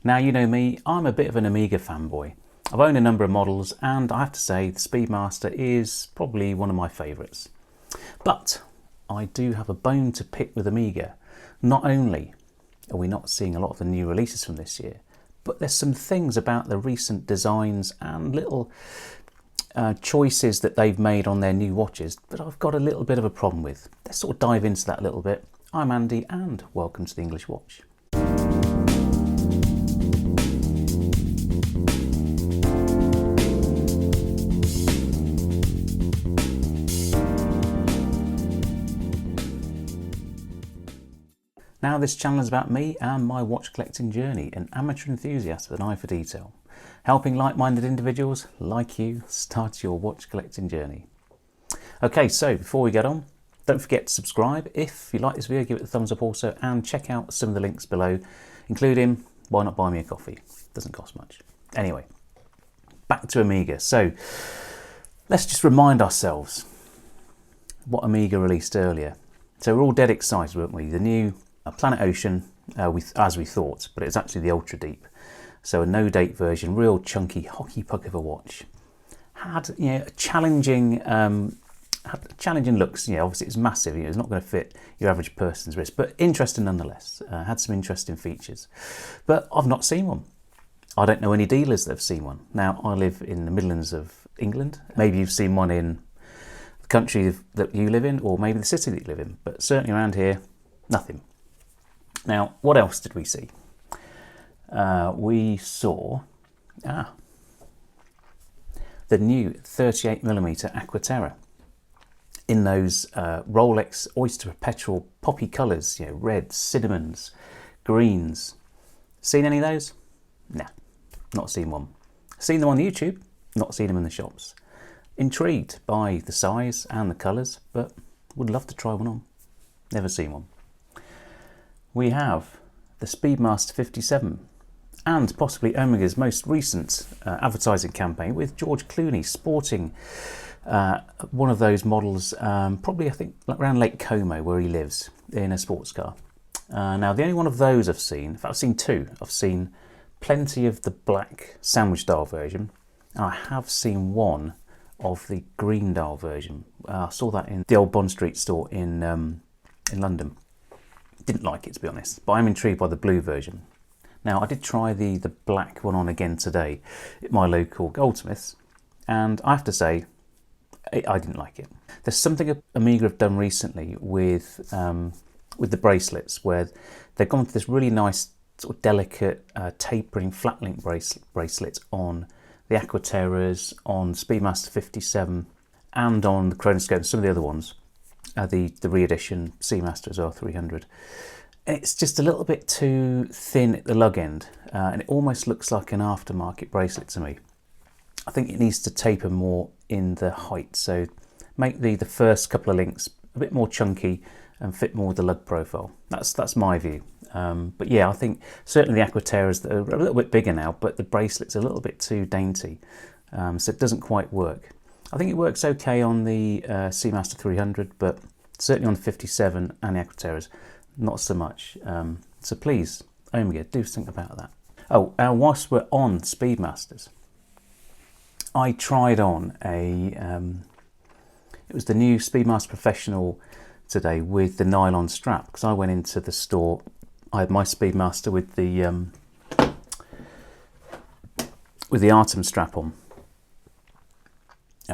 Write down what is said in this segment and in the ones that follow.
Now, you know me, I'm a bit of an Omega fanboy. I've owned a number of models and I have to say the Speedmaster is probably one of my favourites. But I do have a bone to pick with Omega. Not only are we not seeing a lot of the new releases from this year, but there's some things about the recent designs and little choices that they've made on their new watches that I've got a little bit of a problem with. Let's sort of dive into that a little bit. I'm Andy and welcome to the English Watch. Now this channel is about me and my watch collecting journey, an amateur enthusiast with an eye for detail, helping like-minded individuals like you start your watch collecting journey. Okay, so before we get on, don't forget to subscribe. If you like this video, give it a thumbs up also, and check out some of the links below, including why not buy me a coffee? Doesn't cost much. Anyway, back to Omega. So let's just remind ourselves what Omega released earlier. So we're all dead excited, weren't we? The new Planet Ocean, as we thought, but it's actually the Ultra Deep. So a no-date version, real chunky hockey puck of a watch. Had challenging looks. Obviously it's massive. It's not going to fit your average person's wrist, but interesting nonetheless. Had some interesting features, but I've not seen one. I don't know any dealers that have seen one. Now I live in the Midlands of England. Maybe you've seen one in the country that you live in, or maybe the city that you live in, but certainly around here, nothing. Now, what else did we see? We saw the new 38mm Aquaterra in those Rolex Oyster Perpetual poppy colours, reds, cinnamons, greens. Seen any of those? Nah, not seen one. Seen them on YouTube, not seen them in the shops. Intrigued by the size and the colours, but would love to try one on. Never seen one. We have the Speedmaster 57 and possibly Omega's most recent advertising campaign with George Clooney sporting one of those models, probably I think around Lake Como where he lives, in a sports car. Now the only one of those I've seen, in fact I've seen two. I've seen plenty of the black sandwich dial version, and I have seen one of the green dial version. I saw that in the old Bond Street store in London. Didn't like it, to be honest, but I'm intrigued by the blue version. Now I did try the black one on again today at my local goldsmiths, and I have to say I didn't like it. There's something Omega have done recently with the bracelets, where they've gone for this really nice sort of delicate tapering flat link bracelet on the Aquaterras, on Speedmaster 57 and on the Chronoscope and some of the other ones. The re-edition Seamaster as well, 300. It's just a little bit too thin at the lug end, and it almost looks like an aftermarket bracelet to me. I think it needs to taper more in the height, so make the first couple of links a bit more chunky and fit more with the lug profile. That's my view. But yeah, I think certainly the Aquaterras that are a little bit bigger now, but the bracelet's a little bit too dainty, so it doesn't quite work. I think it works okay on the Seamaster 300, but certainly on the 57 and the Aquaterras, not so much. So please, Omega, do think about that. Oh, whilst we're on Speedmasters, I tried on it was the new Speedmaster Professional today with the nylon strap, because I went into the store. I had my Speedmaster with the Artem strap on,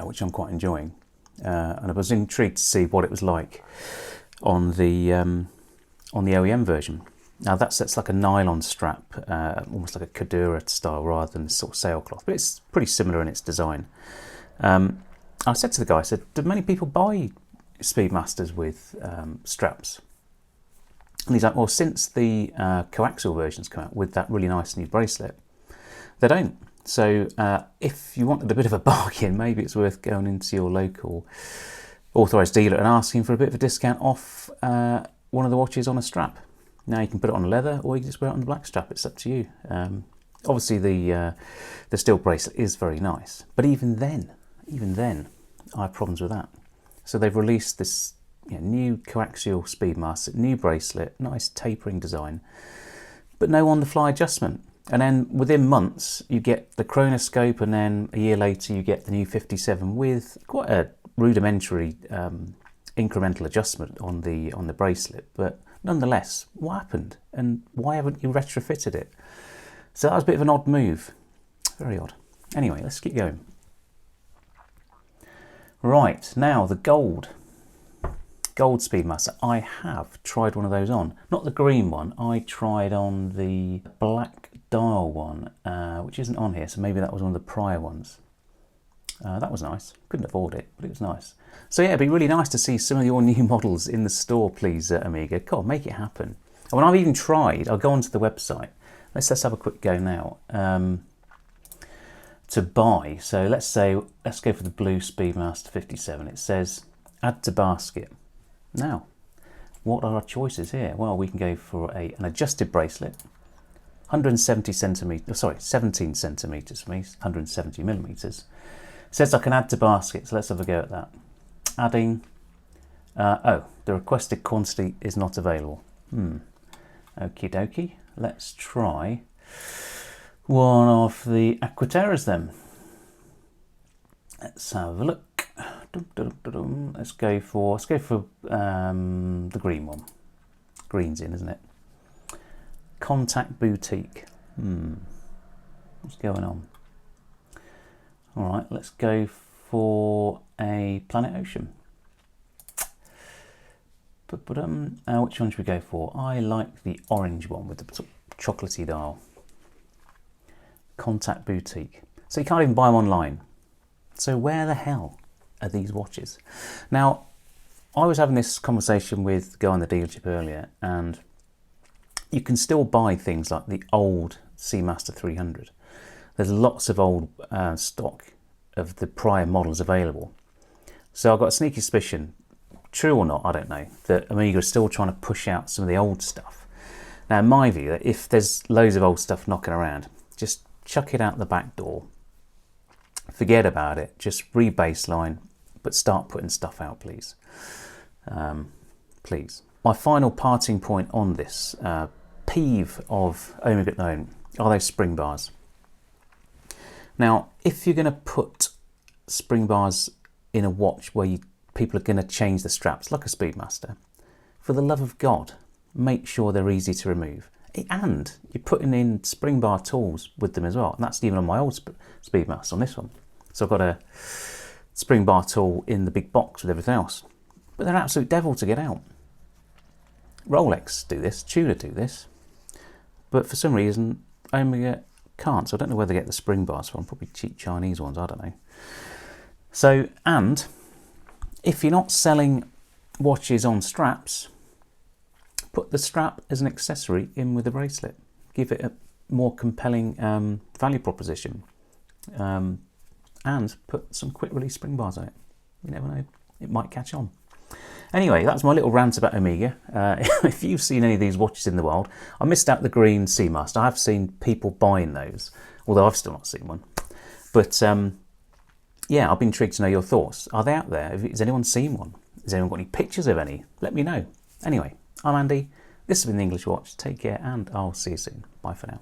which I'm quite enjoying, and I was intrigued to see what it was like on the OEM version. Now that's like a nylon strap, almost like a Kadura style rather than this sort of sailcloth, but it's pretty similar in its design. I said to the guy, I said, do many people buy Speedmasters with straps? And he's like, well, since the coaxial versions come out with that really nice new bracelet, they don't. So if you wanted a bit of a bargain, maybe it's worth going into your local authorised dealer and asking for a bit of a discount off one of the watches on a strap. Now you can put it on leather, or you can just wear it on the black strap. It's up to you. Obviously the steel bracelet is very nice, but even then I have problems with that. So they've released this new coaxial Speedmaster, new bracelet, nice tapering design, but no on-the-fly adjustment. And then within months, you get the chronoscope, and then a year later, you get the new 57 with quite a rudimentary incremental adjustment on the bracelet. But nonetheless, what happened, and why haven't you retrofitted it? So that was a bit of an odd move, very odd. Anyway, let's keep going. Right, now the gold Speedmaster. I have tried one of those on, not the green one. I tried on the black dial one, which isn't on here, so maybe that was one of the prior ones. That was nice. Couldn't afford it, but it was nice. So yeah, it'd be really nice to see some of your new models in the store, please, Omega. God, make it happen. And when I've even tried, I'll go onto the website. Let's have a quick go now. To buy, so let's go for the blue Speedmaster 57. It says add to basket. Now, what are our choices here? Well, we can go for an adjusted bracelet, 170 centimeters, sorry, 17 centimeters for me, 170 millimeters. It says I can add to basket, so let's have a go at that. Adding, oh, the requested quantity is not available. Okie dokie, let's try one of the Aquaterras then. Let's have a look. Let's go for the green one. Green's in, isn't it? Contact Boutique. What's going on? All right, let's go for a Planet Ocean. Which one should we go for? I like the orange one with the sort of chocolatey dial. Contact Boutique. So you can't even buy them online. So where the hell are these watches? Now, I was having this conversation with the guy in the dealership earlier, and you can still buy things like the old Seamaster 300. There's lots of old stock of the prior models available. So I've got a sneaky suspicion, true or not, I don't know, that Omega is still trying to push out some of the old stuff. Now, in my view, if there's loads of old stuff knocking around, just chuck it out the back door. Forget about it. Just re-baseline, but start putting stuff out, please. Please. My final parting point on this peeve of Omega at the moment are those spring bars. Now, if you're going to put spring bars in a watch where people are going to change the straps like a Speedmaster, for the love of God, make sure they're easy to remove. And you're putting in spring bar tools with them as well. And that's even on my old Speedmaster on this one. So I've got a spring bar tool in the big box with everything else. But they're an absolute devil to get out. Rolex do this, Tudor do this. But for some reason, Omega can't. So I don't know where they get the spring bars from. Probably cheap Chinese ones, I don't know. So, and if you're not selling watches on straps, put the strap as an accessory in with the bracelet. Give it a more compelling value proposition. And put some quick release spring bars on it. You never know, it might catch on. Anyway, that's my little rant about Omega. If you've seen any of these watches in the wild, I missed out the green Seamaster. I have seen people buying those, although I've still not seen one. But yeah, I've been intrigued to know your thoughts. Are they out there? Has anyone seen one? Has anyone got any pictures of any? Let me know. Anyway, I'm Andy. This has been the English Watch. Take care, and I'll see you soon. Bye for now.